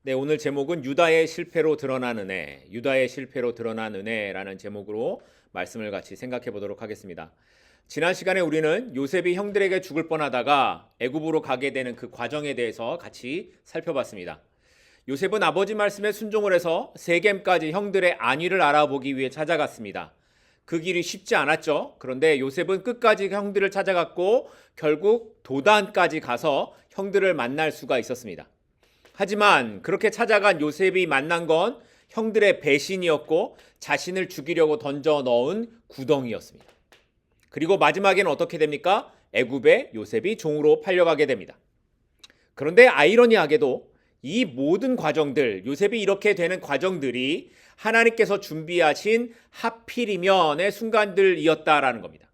네, 오늘 제목은 유다의 실패로 드러난 은혜, 유다의 실패로 드러난 은혜라는 제목으로 말씀을 같이 생각해 보도록 하겠습니다. 지난 시간에 우리는 요셉이 형들에게 죽을 뻔하다가 애굽으로 가게 되는 그 과정에 대해서 같이 살펴봤습니다. 요셉은 아버지 말씀에 순종을 해서 세겜까지 형들의 안위를 알아보기 위해 찾아갔습니다. 그 길이 쉽지 않았죠. 그런데 요셉은 끝까지 형들을 찾아갔고 결국 도단까지 가서 형들을 만날 수가 있었습니다. 하지만 그렇게 찾아간 요셉이 만난 건 형들의 배신이었고 자신을 죽이려고 던져 넣은 구덩이였습니다. 그리고 마지막에는 어떻게 됩니까? 애굽에 요셉이 종으로 팔려가게 됩니다. 그런데 아이러니하게도 이 모든 과정들, 요셉이 이렇게 되는 과정들이 하나님께서 준비하신 하필이면의 순간들이었다라는 겁니다.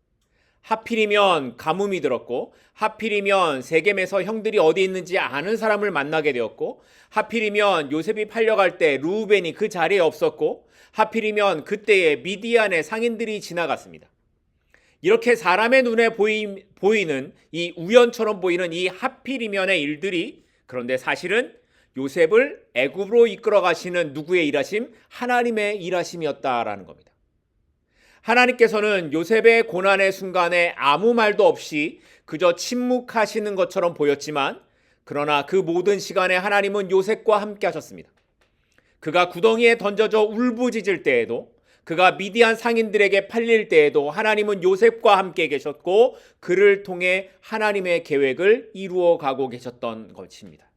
하필이면 가뭄이 들었고, 하필이면 세겜에서 형들이 어디 있는지 아는 사람을 만나게 되었고, 하필이면 요셉이 팔려갈 때 루우벤이 그 자리에 없었고, 하필이면 그때에 미디안의 상인들이 지나갔습니다. 이렇게 사람의 눈에 보이는 이 우연처럼 보이는 이 하필이면의 일들이, 그런데 사실은 요셉을 애굽으로 이끌어 가시는 누구의 일하심? 하나님의 일하심이었다라는 겁니다. 하나님께서는 요셉의 고난의 순간에 아무 말도 없이 그저 침묵하시는 것처럼 보였지만, 그러나 그 모든 시간에 하나님은 요셉과 함께 하셨습니다. 그가 구덩이에 던져져 울부짖을 때에도, 그가 미디안 상인들에게 팔릴 때에도 하나님은 요셉과 함께 계셨고 그를 통해 하나님의 계획을 이루어 가고 계셨던 것입니다.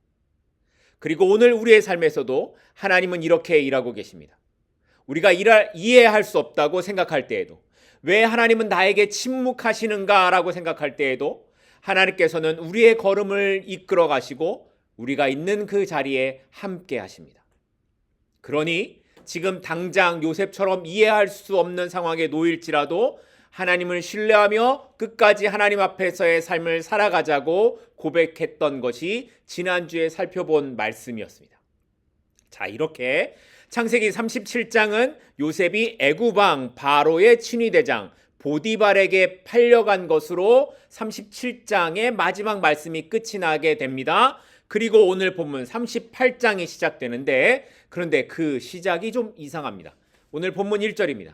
그리고 오늘 우리의 삶에서도 하나님은 이렇게 일하고 계십니다. 우리가 이해할 수 없다고 생각할 때에도, 왜 하나님은 나에게 침묵하시는가라고 생각할 때에도 하나님께서는 우리의 걸음을 이끌어 가시고 우리가 있는 그 자리에 함께 하십니다. 그러니 지금 당장 요셉처럼 이해할 수 없는 상황에 놓일지라도 하나님을 신뢰하며 끝까지 하나님 앞에서의 삶을 살아가자고 고백했던 것이 지난주에 살펴본 말씀이었습니다. 자, 이렇게 창세기 37장은 요셉이 애굽 왕 바로의 친위대장 보디발에게 팔려간 것으로 37장의 마지막 말씀이 끝이 나게 됩니다. 그리고 오늘 본문 38장이 시작되는데, 그런데 그 시작이 좀 이상합니다. 오늘 본문 1절입니다.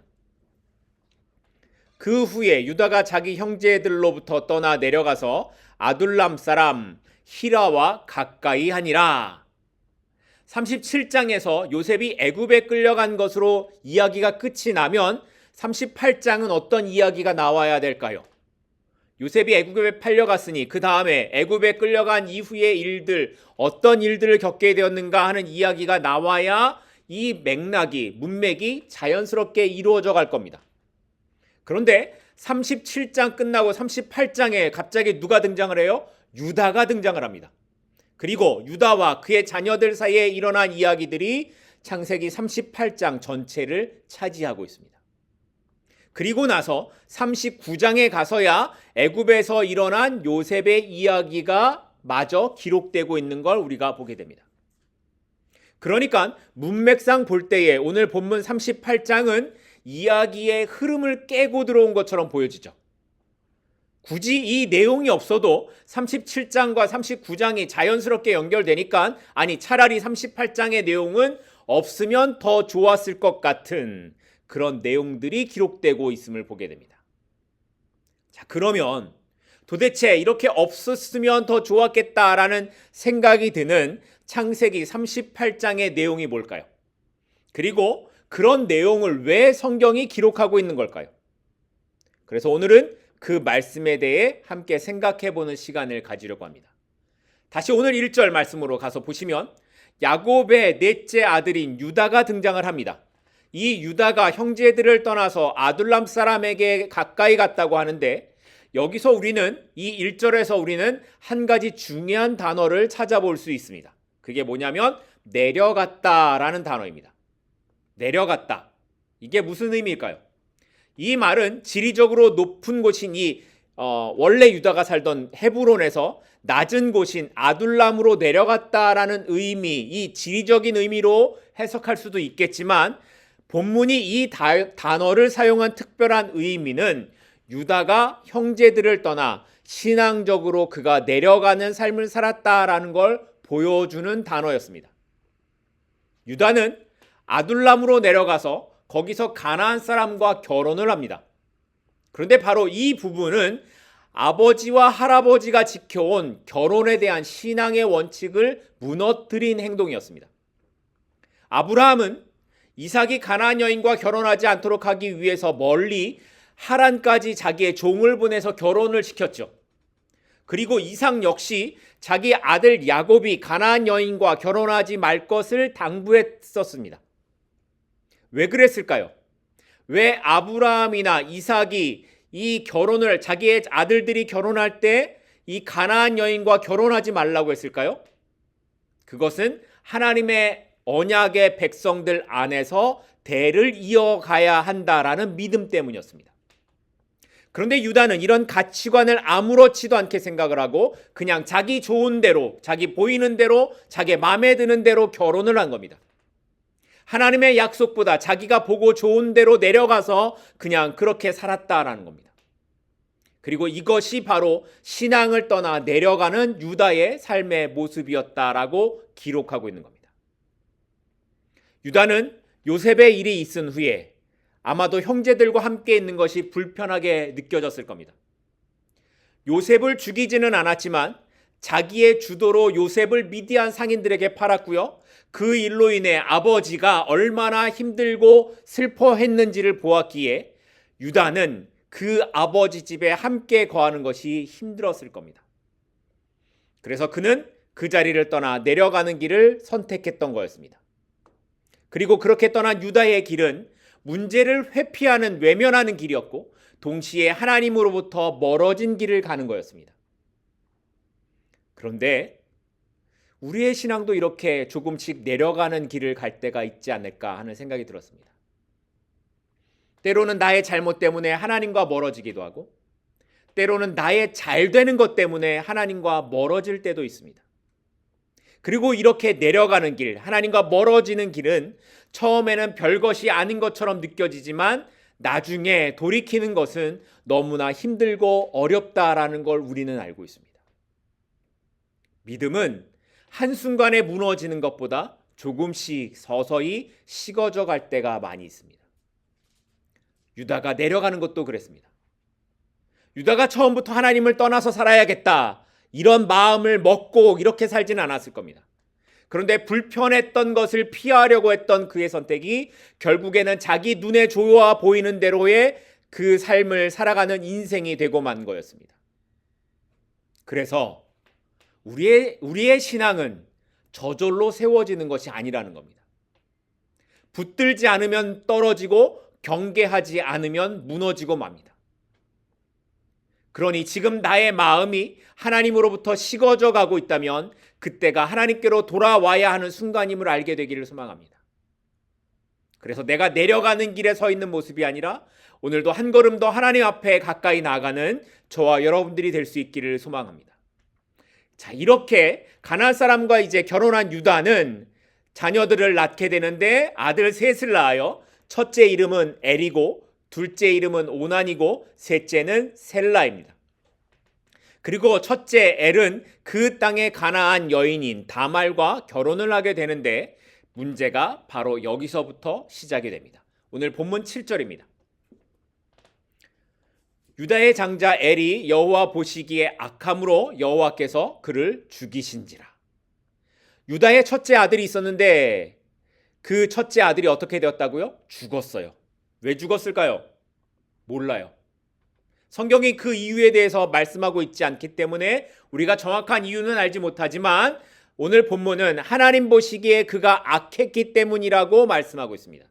그 후에 유다가 자기 형제들로부터 떠나 내려가서 아둘람 사람 히라와 가까이 하니라. 37장에서 요셉이 애굽에 끌려간 것으로 이야기가 끝이 나면 38장은 어떤 이야기가 나와야 될까요? 요셉이 애굽에 팔려갔으니 그 다음에 애굽에 끌려간 이후의 일들, 어떤 일들을 겪게 되었는가 하는 이야기가 나와야 이 문맥이 자연스럽게 이루어져 갈 겁니다. 그런데 37장 끝나고 38장에 갑자기 누가 등장을 해요? 유다가 등장을 합니다. 그리고 유다와 그의 자녀들 사이에 일어난 이야기들이 창세기 38장 전체를 차지하고 있습니다. 그리고 나서 39장에 가서야 애굽에서 일어난 요셉의 이야기가 마저 기록되고 있는 걸 우리가 보게 됩니다. 그러니까 문맥상 볼 때에 오늘 본문 38장은 이야기의 흐름을 깨고 들어온 것처럼 보여지죠. 굳이 이 내용이 없어도 37장과 39장이 자연스럽게 연결되니까, 아니 차라리 38장의 내용은 없으면 더 좋았을 것 같은 그런 내용들이 기록되고 있음을 보게 됩니다. 자, 그러면 도대체 이렇게 없었으면 더 좋았겠다라는 생각이 드는 창세기 38장의 내용이 뭘까요? 그리고 그런 내용을 왜 성경이 기록하고 있는 걸까요? 그래서 오늘은 그 말씀에 대해 함께 생각해 보는 시간을 가지려고 합니다. 다시 오늘 1절 말씀으로 가서 보시면 야곱의 넷째 아들인 유다가 등장을 합니다. 이 유다가 형제들을 떠나서 아둘람 사람에게 가까이 갔다고 하는데, 여기서 우리는 이 1절에서 우리는 한 가지 중요한 단어를 찾아볼 수 있습니다. 그게 뭐냐면 내려갔다라는 단어입니다. 내려갔다. 이게 무슨 의미일까요? 이 말은 지리적으로 높은 곳인 원래 유다가 살던 헤브론에서 낮은 곳인 아둘람으로 내려갔다라는 의미, 이 지리적인 의미로 해석할 수도 있겠지만, 본문이 이 단어를 사용한 특별한 의미는 유다가 형제들을 떠나 신앙적으로 그가 내려가는 삶을 살았다라는 걸 보여주는 단어였습니다. 유다는 아둘람으로 내려가서 거기서 가나안 사람과 결혼을 합니다. 그런데 바로 이 부분은 아버지와 할아버지가 지켜온 결혼에 대한 신앙의 원칙을 무너뜨린 행동이었습니다. 아브라함은 이삭이 가나안 여인과 결혼하지 않도록 하기 위해서 멀리 하란까지 자기의 종을 보내서 결혼을 시켰죠. 그리고 이삭 역시 자기 아들 야곱이 가나안 여인과 결혼하지 말 것을 당부했었습니다. 왜 그랬을까요? 왜 아브라함이나 이삭이 이 결혼을 자기의 아들들이 결혼할 때 이 가나안 여인과 결혼하지 말라고 했을까요? 그것은 하나님의 언약의 백성들 안에서 대를 이어가야 한다라는 믿음 때문이었습니다. 그런데 유다는 이런 가치관을 아무렇지도 않게 생각을 하고 그냥 자기 좋은 대로, 자기 보이는 대로, 자기 마음에 드는 대로 결혼을 한 겁니다. 하나님의 약속보다 자기가 보고 좋은 대로 내려가서 그냥 그렇게 살았다라는 겁니다. 그리고 이것이 바로 신앙을 떠나 내려가는 유다의 삶의 모습이었다라고 기록하고 있는 겁니다. 유다는 요셉의 일이 있은 후에 아마도 형제들과 함께 있는 것이 불편하게 느껴졌을 겁니다. 요셉을 죽이지는 않았지만 자기의 주도로 요셉을 미디안 상인들에게 팔았고요. 그 일로 인해 아버지가 얼마나 힘들고 슬퍼했는지를 보았기에 유다는 그 아버지 집에 함께 거하는 것이 힘들었을 겁니다. 그래서 그는 그 자리를 떠나 내려가는 길을 선택했던 거였습니다. 그리고 그렇게 떠난 유다의 길은 문제를 회피하는 외면하는 길이었고 동시에 하나님으로부터 멀어진 길을 가는 거였습니다. 그런데 우리의 신앙도 이렇게 조금씩 내려가는 길을 갈 때가 있지 않을까 하는 생각이 들었습니다. 때로는 나의 잘못 때문에 하나님과 멀어지기도 하고 때로는 나의 잘 되는 것 때문에 하나님과 멀어질 때도 있습니다. 그리고 이렇게 내려가는 길, 하나님과 멀어지는 길은 처음에는 별것이 아닌 것처럼 느껴지지만 나중에 돌이키는 것은 너무나 힘들고 어렵다라는 걸 우리는 알고 있습니다. 믿음은 한순간에 무너지는 것보다 조금씩 서서히 식어져 갈 때가 많이 있습니다. 유다가 내려가는 것도 그랬습니다. 유다가 처음부터 하나님을 떠나서 살아야겠다 이런 마음을 먹고 이렇게 살지는 않았을 겁니다. 그런데 불편했던 것을 피하려고 했던 그의 선택이 결국에는 자기 눈에 좋아 보이는 대로의 그 삶을 살아가는 인생이 되고 만 거였습니다. 그래서 우리의 신앙은 저절로 세워지는 것이 아니라는 겁니다. 붙들지 않으면 떨어지고 경계하지 않으면 무너지고 맙니다. 그러니 지금 나의 마음이 하나님으로부터 식어져 가고 있다면 그때가 하나님께로 돌아와야 하는 순간임을 알게 되기를 소망합니다. 그래서 내가 내려가는 길에 서 있는 모습이 아니라 오늘도 한 걸음 더 하나님 앞에 가까이 나아가는 저와 여러분들이 될 수 있기를 소망합니다. 자, 이렇게 가나안 사람과 이제 결혼한 유다는 자녀들을 낳게 되는데 아들 셋을 낳아요. 첫째 이름은 엘이고 둘째 이름은 오난이고 셋째는 셀라입니다. 그리고 첫째 엘은 그 땅의 가나안 여인인 다말과 결혼을 하게 되는데 문제가 바로 여기서부터 시작이 됩니다. 오늘 본문 7절입니다. 유다의 장자 엘이 여호와 보시기에 악함으로 여호와께서 그를 죽이신지라. 유다의 첫째 아들이 있었는데 그 첫째 아들이 어떻게 되었다고요? 죽었어요. 왜 죽었을까요? 몰라요. 성경이 그 이유에 대해서 말씀하고 있지 않기 때문에 우리가 정확한 이유는 알지 못하지만 오늘 본문은 하나님 보시기에 그가 악했기 때문이라고 말씀하고 있습니다.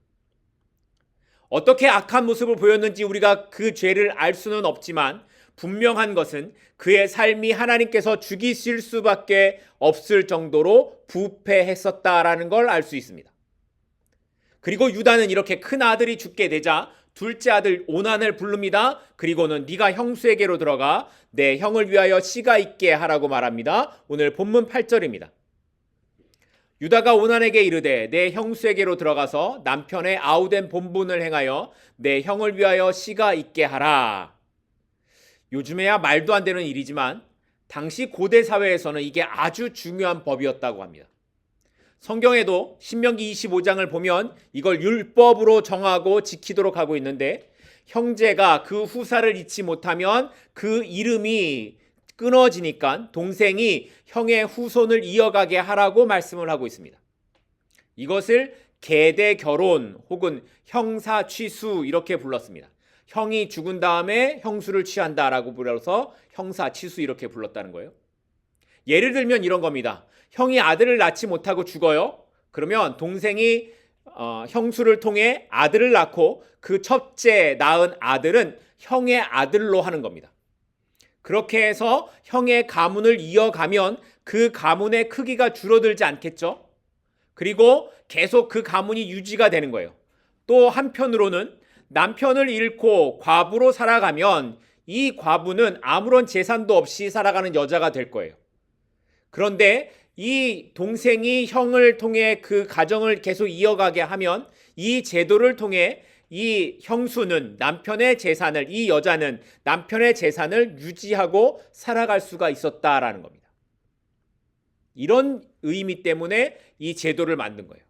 어떻게 악한 모습을 보였는지 우리가 그 죄를 알 수는 없지만 분명한 것은 그의 삶이 하나님께서 죽이실 수밖에 없을 정도로 부패했었다라는 걸 알 수 있습니다. 그리고 유다는 이렇게 큰 아들이 죽게 되자 둘째 아들 오난을 부릅니다. 그리고는 네가 형수에게로 들어가 내 형을 위하여 씨가 있게 하라고 말합니다. 오늘 본문 8절입니다. 유다가 오난에게 이르되 내 형수에게로 들어가서 남편의 아우된 본분을 행하여 내 형을 위하여 씨가 있게 하라. 요즘에야 말도 안 되는 일이지만 당시 고대 사회에서는 이게 아주 중요한 법이었다고 합니다. 성경에도 신명기 25장을 보면 이걸 율법으로 정하고 지키도록 하고 있는데, 형제가 그 후사를 잊지 못하면 그 이름이 끊어지니까 동생이 형의 후손을 이어가게 하라고 말씀을 하고 있습니다. 이것을 계대 결혼 혹은 형사 취수 이렇게 불렀습니다. 형이 죽은 다음에 형수를 취한다라고 불러서 형사 취수 이렇게 불렀다는 거예요. 예를 들면 이런 겁니다. 형이 아들을 낳지 못하고 죽어요. 그러면 동생이 형수를 통해 아들을 낳고 그 첫째 낳은 아들은 형의 아들로 하는 겁니다. 그렇게 해서 형의 가문을 이어가면 그 가문의 크기가 줄어들지 않겠죠? 그리고 계속 그 가문이 유지가 되는 거예요. 또 한편으로는 남편을 잃고 과부로 살아가면 이 과부는 아무런 재산도 없이 살아가는 여자가 될 거예요. 그런데 이 동생이 형을 통해 그 가정을 계속 이어가게 하면 이 제도를 통해 이 형수는 남편의 재산을, 이 여자는 남편의 재산을 유지하고 살아갈 수가 있었다라는 겁니다. 이런 의미 때문에 이 제도를 만든 거예요.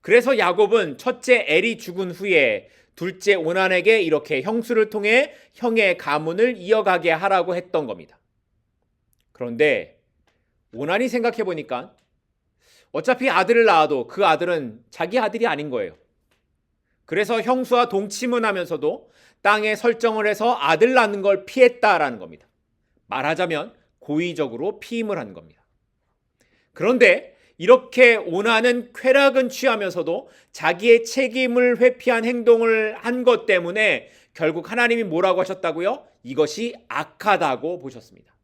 그래서 야곱은 첫째 엘이 죽은 후에 둘째 오난에게 이렇게 형수를 통해 형의 가문을 이어가게 하라고 했던 겁니다. 그런데 오난이 생각해 보니까 어차피 아들을 낳아도 그 아들은 자기 아들이 아닌 거예요. 그래서 형수와 동침을 하면서도 땅에 설정을 해서 아들 낳는 걸 피했다라는 겁니다. 말하자면 고의적으로 피임을 한 겁니다. 그런데 이렇게 오난은 쾌락은 취하면서도 자기의 책임을 회피한 행동을 한 것 때문에 결국 하나님이 뭐라고 하셨다고요? 이것이 악하다고 보셨습니다.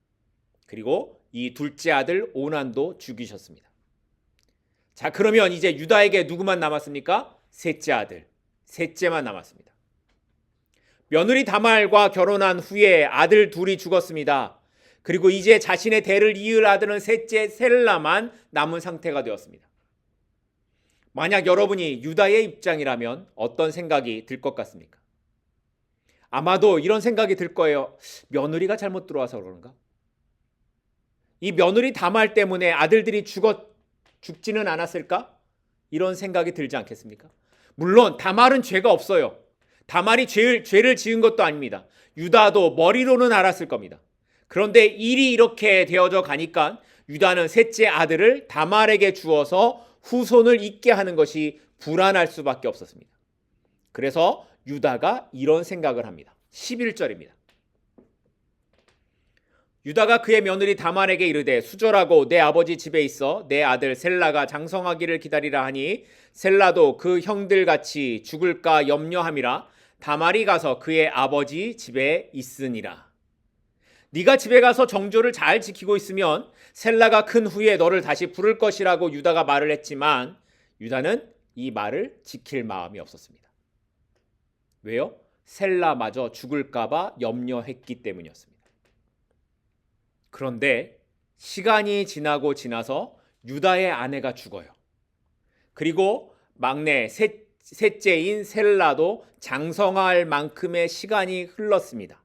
그리고 이 둘째 아들 오난도 죽이셨습니다. 자, 그러면 이제 유다에게 누구만 남았습니까? 셋째 아들, 셋째만 남았습니다. 며느리 다말과 결혼한 후에 아들 둘이 죽었습니다. 그리고 이제 자신의 대를 이을 아들은 셋째 셀라만 남은 상태가 되었습니다. 만약 여러분이 유다의 입장이라면 어떤 생각이 들 것 같습니까? 아마도 이런 생각이 들 거예요. 며느리가 잘못 들어와서 그런가? 이 며느리 다말 때문에 아들들이 죽지는 않았을까? 이런 생각이 들지 않겠습니까? 물론 다말은 죄가 없어요. 다말이 죄를 지은 것도 아닙니다. 유다도 머리로는 알았을 겁니다. 그런데 일이 이렇게 되어져 가니까 유다는 셋째 아들을 다말에게 주어서 후손을 잇게 하는 것이 불안할 수밖에 없었습니다. 그래서 유다가 이런 생각을 합니다. 11절입니다. 유다가 그의 며느리 다말에게 이르되 수절하고 내 아버지 집에 있어 내 아들 셀라가 장성하기를 기다리라 하니 셀라도 그 형들같이 죽을까 염려함이라 다말이 가서 그의 아버지 집에 있으니라. 네가 집에 가서 정조를 잘 지키고 있으면 셀라가 큰 후에 너를 다시 부를 것이라고 유다가 말을 했지만 유다는 이 말을 지킬 마음이 없었습니다. 왜요? 셀라마저 죽을까 봐 염려했기 때문이었습니다. 그런데 시간이 지나고 지나서 유다의 아내가 죽어요. 그리고 막내 셋째인 셀라도 장성할 만큼의 시간이 흘렀습니다.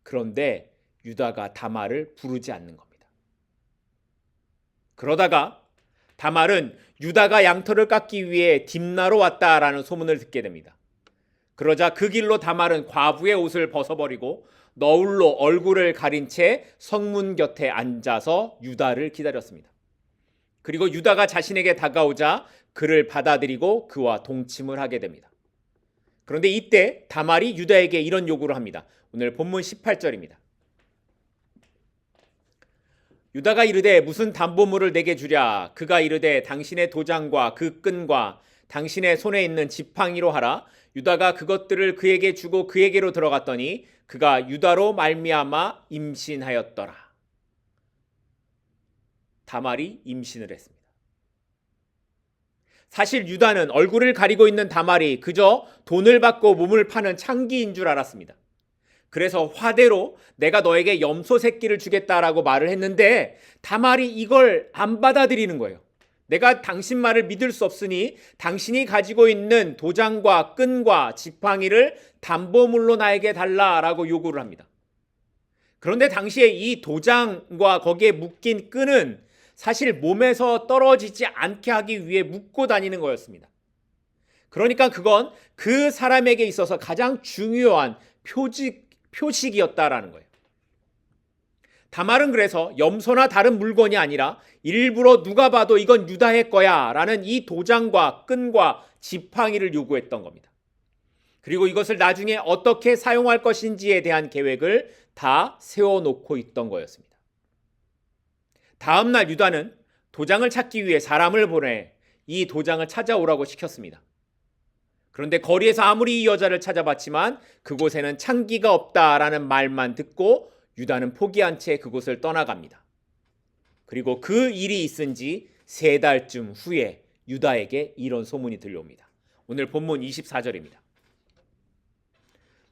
그런데 유다가 다말을 부르지 않는 겁니다. 그러다가 다말은 유다가 양털을 깎기 위해 딥나로 왔다라는 소문을 듣게 됩니다. 그러자 그 길로 다말은 과부의 옷을 벗어버리고 너울로 얼굴을 가린 채 성문 곁에 앉아서 유다를 기다렸습니다. 그리고 유다가 자신에게 다가오자 그를 받아들이고 그와 동침을 하게 됩니다. 그런데 이때 다말이 유다에게 이런 요구를 합니다. 오늘 본문 18절입니다. 유다가 이르되 무슨 담보물을 내게 주랴. 그가 이르되 당신의 도장과 그 끈과 당신의 손에 있는 지팡이로 하라. 유다가 그것들을 그에게 주고 그에게로 들어갔더니 그가 유다로 말미암아 임신하였더라. 다말이 임신을 했습니다. 사실 유다는 얼굴을 가리고 있는 다말이 그저 돈을 받고 몸을 파는 창기인 줄 알았습니다. 그래서 화대로 내가 너에게 염소 새끼를 주겠다라고 말을 했는데 다말이 이걸 안 받아들이는 거예요. 내가 당신 말을 믿을 수 없으니 당신이 가지고 있는 도장과 끈과 지팡이를 담보물로 나에게 달라라고 요구를 합니다. 그런데 당시에 이 도장과 거기에 묶인 끈은 사실 몸에서 떨어지지 않게 하기 위해 묶고 다니는 거였습니다. 그러니까 그건 그 사람에게 있어서 가장 중요한 표식이었다라는 거예요. 다말은 그래서 염소나 다른 물건이 아니라 일부러 누가 봐도 이건 유다의 거야 라는 이 도장과 끈과 지팡이를 요구했던 겁니다. 그리고 이것을 나중에 어떻게 사용할 것인지에 대한 계획을 다 세워놓고 있던 거였습니다. 다음 날 유다는 도장을 찾기 위해 사람을 보내 이 도장을 찾아오라고 시켰습니다. 그런데 거리에서 아무리 이 여자를 찾아봤지만 그곳에는 창기가 없다라는 말만 듣고 유다는 포기한 채 그곳을 떠나갑니다. 그리고 그 일이 있은 지 3달쯤 후에 유다에게 이런 소문이 들려옵니다. 오늘 본문 24절입니다.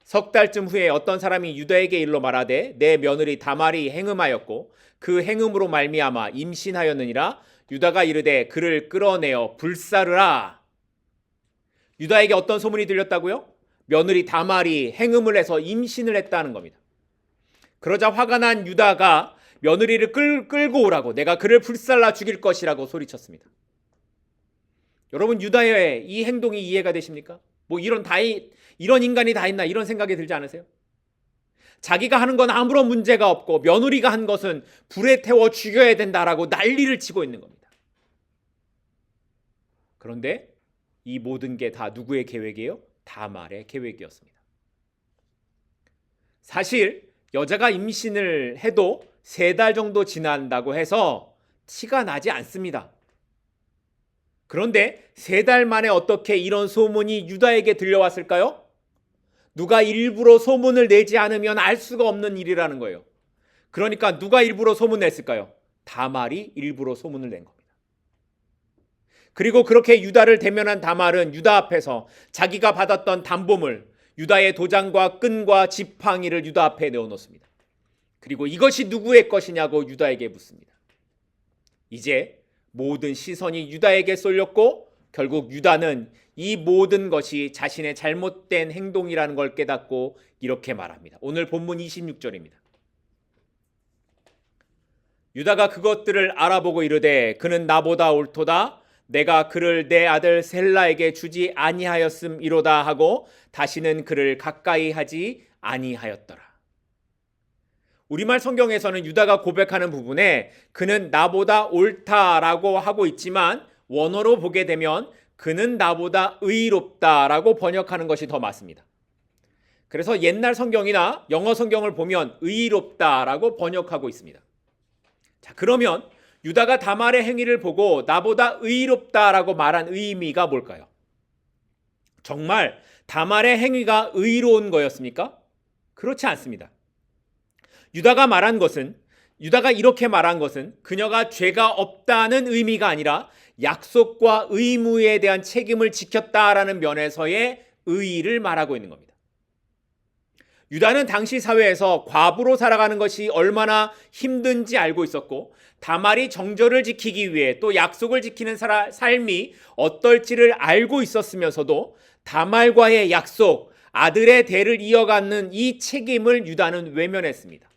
석 달쯤 후에 어떤 사람이 유다에게 일러 말하되 내 며느리 다말이 행음하였고 그 행음으로 말미암아 임신하였느니라. 유다가 이르되 그를 끌어내어 불사르라. 유다에게 어떤 소문이 들렸다고요? 며느리 다말이 행음을 해서 임신을 했다는 겁니다. 그러자 화가 난 유다가 며느리를 끌고 오라고, 내가 그를 불살라 죽일 것이라고 소리쳤습니다. 여러분, 유다의 이 행동이 이해가 되십니까? 뭐 이런 인간이 다 있나 이런 생각이 들지 않으세요? 자기가 하는 건 아무런 문제가 없고 며느리가 한 것은 불에 태워 죽여야 된다라고 난리를 치고 있는 겁니다. 그런데 이 모든 게 다 누구의 계획이에요? 다말의 계획이었습니다. 사실 여자가 임신을 해도 3달 정도 지난다고 해서 티가 나지 않습니다. 그런데 3달 만에 어떻게 이런 소문이 유다에게 들려왔을까요? 누가 일부러 소문을 내지 않으면 알 수가 없는 일이라는 거예요. 그러니까 누가 일부러 소문냈을까요? 다말이 일부러 소문을 낸 겁니다. 그리고 그렇게 유다를 대면한 다말은 유다 앞에서 자기가 받았던 담보물, 유다의 도장과 끈과 지팡이를 유다 앞에 내어놓습니다. 그리고 이것이 누구의 것이냐고 유다에게 묻습니다. 이제 모든 시선이 유다에게 쏠렸고 결국 유다는 이 모든 것이 자신의 잘못된 행동이라는 걸 깨닫고 이렇게 말합니다. 오늘 본문 26절입니다. 유다가 그것들을 알아보고 이르되 그는 나보다 옳도다. 내가 그를 내 아들 셀라에게 주지 아니하였음이로다 하고 다시는 그를 가까이 하지 아니하였더라. 우리말 성경에서는 유다가 고백하는 부분에 그는 나보다 옳다라고 하고 있지만 원어로 보게 되면 그는 나보다 의롭다라고 번역하는 것이 더 맞습니다. 그래서 옛날 성경이나 영어 성경을 보면 의롭다라고 번역하고 있습니다. 자, 그러면 유다가 다말의 행위를 보고 나보다 의롭다라고 말한 의미가 뭘까요? 정말 다말의 행위가 의로운 거였습니까? 그렇지 않습니다. 유다가 이렇게 말한 것은 그녀가 죄가 없다는 의미가 아니라 약속과 의무에 대한 책임을 지켰다라는 면에서의 의의를 말하고 있는 겁니다. 유다는 당시 사회에서 과부로 살아가는 것이 얼마나 힘든지 알고 있었고 다말이 정절을 지키기 위해 또 약속을 지키는 삶이 어떨지를 알고 있었으면서도 다말과의 약속, 아들의 대를 이어가는 이 책임을 유다는 외면했습니다.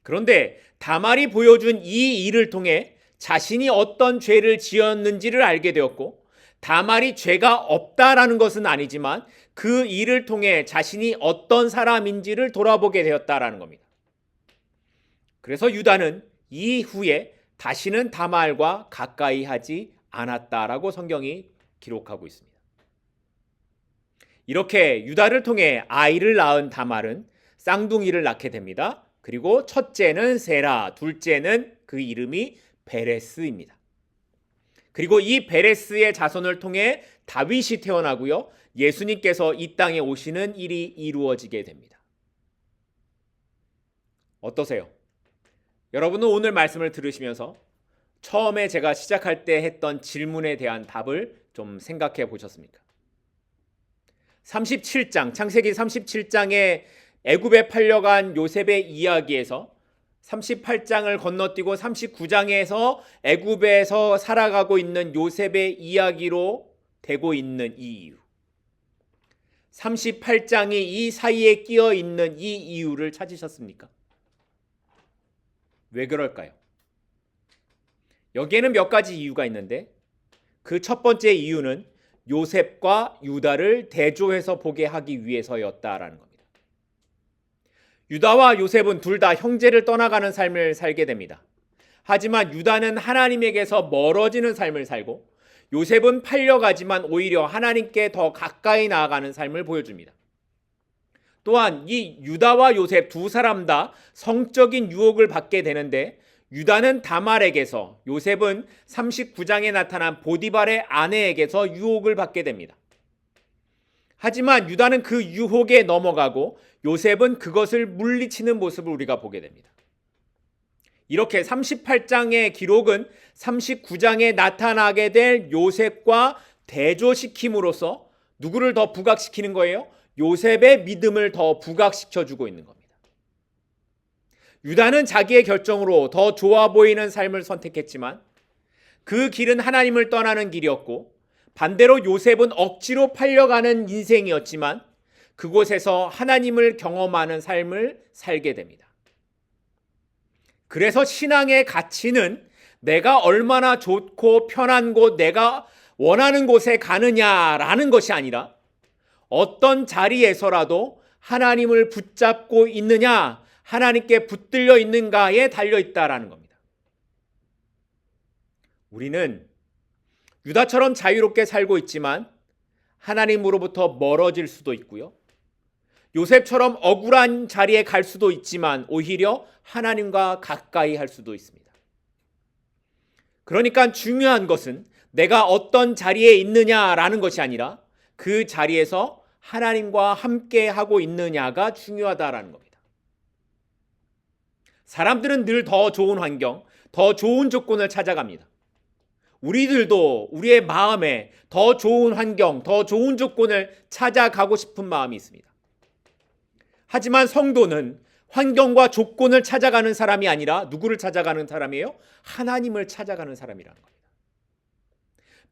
그런데 다말이 보여준 이 일을 통해 자신이 어떤 죄를 지었는지를 알게 되었고 다말이 죄가 없다라는 것은 아니지만 그 일을 통해 자신이 어떤 사람인지를 돌아보게 되었다라는 겁니다. 그래서 유다는 이후에 다시는 다말과 가까이 하지 않았다라고 성경이 기록하고 있습니다. 이렇게 유다를 통해 아이를 낳은 다말은 쌍둥이를 낳게 됩니다. 그리고 첫째는 세라, 둘째는 그 이름이 베레스입니다. 그리고 이 베레스의 자손을 통해 다윗이 태어나고요. 예수님께서 이 땅에 오시는 일이 이루어지게 됩니다. 어떠세요? 여러분은 오늘 말씀을 들으시면서 처음에 제가 시작할 때 했던 질문에 대한 답을 좀 생각해 보셨습니까? 37장, 창세기 37장에 애굽에 팔려간 요셉의 이야기에서 38장을 건너뛰고 39장에서 애굽에서 살아가고 있는 요셉의 이야기로 되고 있는 이 이유, 38장이 이 사이에 끼어 있는 이 이유를 찾으셨습니까? 왜 그럴까요? 여기에는 몇 가지 이유가 있는데 그 첫 번째 이유는 요셉과 유다를 대조해서 보게 하기 위해서였다라는 겁니다. 유다와 요셉은 둘 다 형제를 떠나가는 삶을 살게 됩니다. 하지만 유다는 하나님에게서 멀어지는 삶을 살고 요셉은 팔려가지만 오히려 하나님께 더 가까이 나아가는 삶을 보여줍니다. 또한 이 유다와 요셉 두 사람 다 성적인 유혹을 받게 되는데 유다는 다말에게서, 요셉은 39장에 나타난 보디발의 아내에게서 유혹을 받게 됩니다. 하지만 유다는 그 유혹에 넘어가고 요셉은 그것을 물리치는 모습을 우리가 보게 됩니다. 이렇게 38장의 기록은 39장에 나타나게 될 요셉과 대조시킴으로써 누구를 더 부각시키는 거예요? 요셉의 믿음을 더 부각시켜주고 있는 겁니다. 유다는 자기의 결정으로 더 좋아 보이는 삶을 선택했지만 그 길은 하나님을 떠나는 길이었고, 반대로 요셉은 억지로 팔려가는 인생이었지만 그곳에서 하나님을 경험하는 삶을 살게 됩니다. 그래서 신앙의 가치는 내가 얼마나 좋고 편한 곳, 내가 원하는 곳에 가느냐라는 것이 아니라 어떤 자리에서라도 하나님을 붙잡고 있느냐, 하나님께 붙들려 있는가에 달려있다라는 겁니다. 우리는 유다처럼 자유롭게 살고 있지만 하나님으로부터 멀어질 수도 있고요. 요셉처럼 억울한 자리에 갈 수도 있지만 오히려 하나님과 가까이 할 수도 있습니다. 그러니까 중요한 것은 내가 어떤 자리에 있느냐라는 것이 아니라 그 자리에서 하나님과 함께 하고 있느냐가 중요하다라는 겁니다. 사람들은 늘 더 좋은 환경, 더 좋은 조건을 찾아갑니다. 우리들도 우리의 마음에 더 좋은 환경, 더 좋은 조건을 찾아가고 싶은 마음이 있습니다. 하지만 성도는 환경과 조건을 찾아가는 사람이 아니라 누구를 찾아가는 사람이에요? 하나님을 찾아가는 사람이라는 겁니다.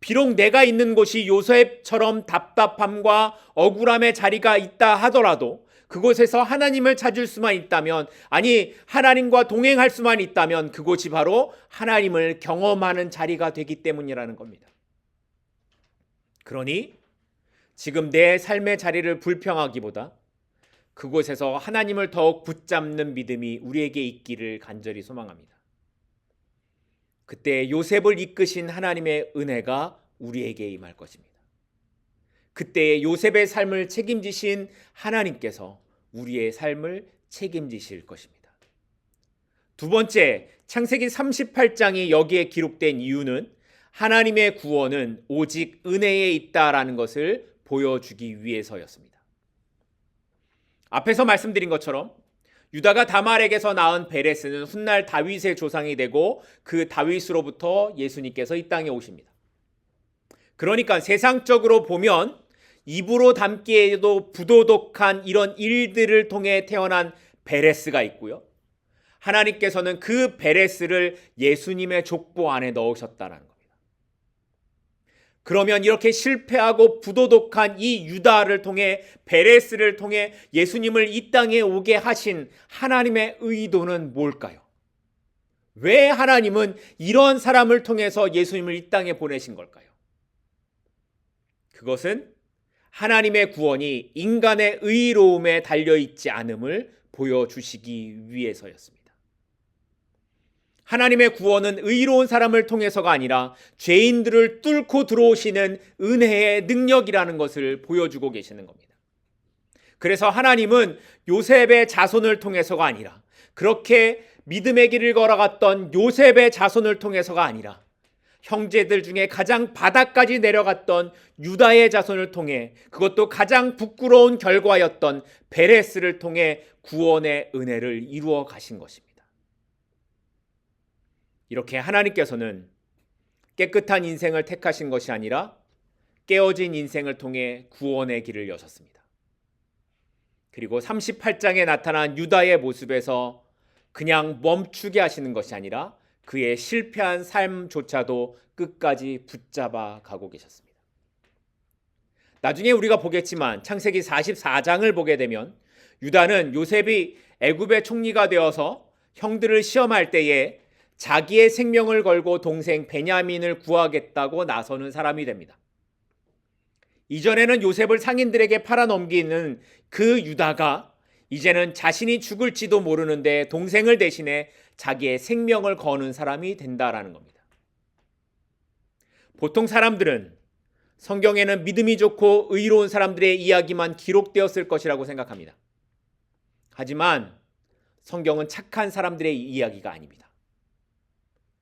비록 내가 있는 곳이 요셉처럼 답답함과 억울함의 자리가 있다 하더라도 그곳에서 하나님을 찾을 수만 있다면, 아니 하나님과 동행할 수만 있다면 그곳이 바로 하나님을 경험하는 자리가 되기 때문이라는 겁니다. 그러니 지금 내 삶의 자리를 불평하기보다 그곳에서 하나님을 더욱 붙잡는 믿음이 우리에게 있기를 간절히 소망합니다. 그때 요셉을 이끄신 하나님의 은혜가 우리에게 임할 것입니다. 그때 요셉의 삶을 책임지신 하나님께서 우리의 삶을 책임지실 것입니다. 두 번째, 창세기 38장이 여기에 기록된 이유는 하나님의 구원은 오직 은혜에 있다라는 것을 보여주기 위해서였습니다. 앞에서 말씀드린 것처럼 유다가 다말에게서 낳은 베레스는 훗날 다윗의 조상이 되고 그 다윗으로부터 예수님께서 이 땅에 오십니다. 그러니까 세상적으로 보면 입으로 담기에도 부도덕한 이런 일들을 통해 태어난 베레스가 있고요. 하나님께서는 그 베레스를 예수님의 족보 안에 넣으셨다는 겁니다. 그러면 이렇게 실패하고 부도덕한 이 유다를 통해, 베레스를 통해 예수님을 이 땅에 오게 하신 하나님의 의도는 뭘까요? 왜 하나님은 이런 사람을 통해서 예수님을 이 땅에 보내신 걸까요? 그것은 하나님의 구원이 인간의 의로움에 달려있지 않음을 보여주시기 위해서였습니다. 하나님의 구원은 의로운 사람을 통해서가 아니라 죄인들을 뚫고 들어오시는 은혜의 능력이라는 것을 보여주고 계시는 겁니다. 그래서 하나님은 요셉의 자손을 통해서가 아니라, 그렇게 믿음의 길을 걸어갔던 요셉의 자손을 통해서가 아니라 형제들 중에 가장 바닥까지 내려갔던 유다의 자손을 통해, 그것도 가장 부끄러운 결과였던 베레스를 통해 구원의 은혜를 이루어 가신 것입니다. 이렇게 하나님께서는 깨끗한 인생을 택하신 것이 아니라 깨어진 인생을 통해 구원의 길을 여셨습니다. 그리고 38장에 나타난 유다의 모습에서 그냥 멈추게 하시는 것이 아니라 그의 실패한 삶조차도 끝까지 붙잡아 가고 계셨습니다. 나중에 우리가 보겠지만 창세기 44장을 보게 되면 유다는 요셉이 애굽의 총리가 되어서 형들을 시험할 때에 자기의 생명을 걸고 동생 베냐민을 구하겠다고 나서는 사람이 됩니다. 이전에는 요셉을 상인들에게 팔아넘기는 그 유다가 이제는 자신이 죽을지도 모르는데 동생을 대신해 자기의 생명을 거는 사람이 된다라는 겁니다. 보통 사람들은 성경에는 믿음이 좋고 의로운 사람들의 이야기만 기록되었을 것이라고 생각합니다. 하지만 성경은 착한 사람들의 이야기가 아닙니다.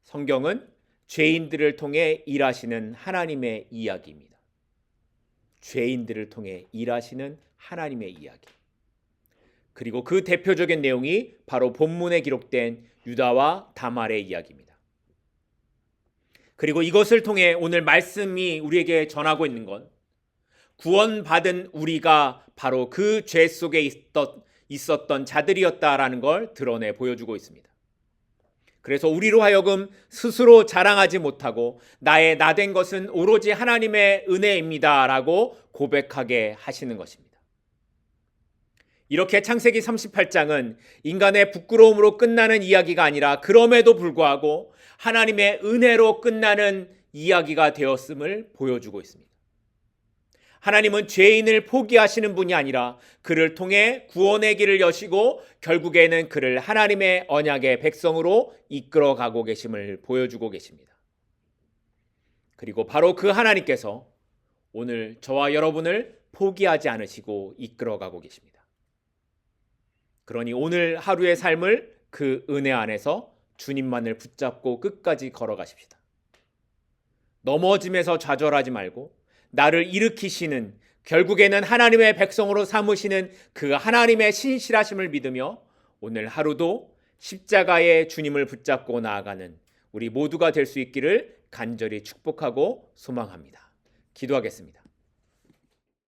성경은 죄인들을 통해 일하시는 하나님의 이야기입니다. 죄인들을 통해 일하시는 하나님의 이야기. 그리고 그 대표적인 내용이 바로 본문에 기록된 유다와 다말의 이야기입니다. 그리고 이것을 통해 오늘 말씀이 우리에게 전하고 있는 건 구원받은 우리가 바로 그 죄 속에 있었던 자들이었다라는 걸 드러내 보여주고 있습니다. 그래서 우리로 하여금 스스로 자랑하지 못하고 나의 나된 것은 오로지 하나님의 은혜입니다라고 고백하게 하시는 것입니다. 이렇게 창세기 38장은 인간의 부끄러움으로 끝나는 이야기가 아니라 그럼에도 불구하고 하나님의 은혜로 끝나는 이야기가 되었음을 보여주고 있습니다. 하나님은 죄인을 포기하시는 분이 아니라 그를 통해 구원의 길을 여시고 결국에는 그를 하나님의 언약의 백성으로 이끌어가고 계심을 보여주고 계십니다. 그리고 바로 그 하나님께서 오늘 저와 여러분을 포기하지 않으시고 이끌어가고 계십니다. 그러니 오늘 하루의 삶을 그 은혜 안에서 주님만을 붙잡고 끝까지 걸어가십시다. 넘어짐에서 좌절하지 말고 나를 일으키시는 결국에는 하나님의 백성으로 삼으시는 그 하나님의 신실하심을 믿으며 오늘 하루도 십자가의 주님을 붙잡고 나아가는 우리 모두가 될 수 있기를 간절히 축복하고 소망합니다. 기도하겠습니다.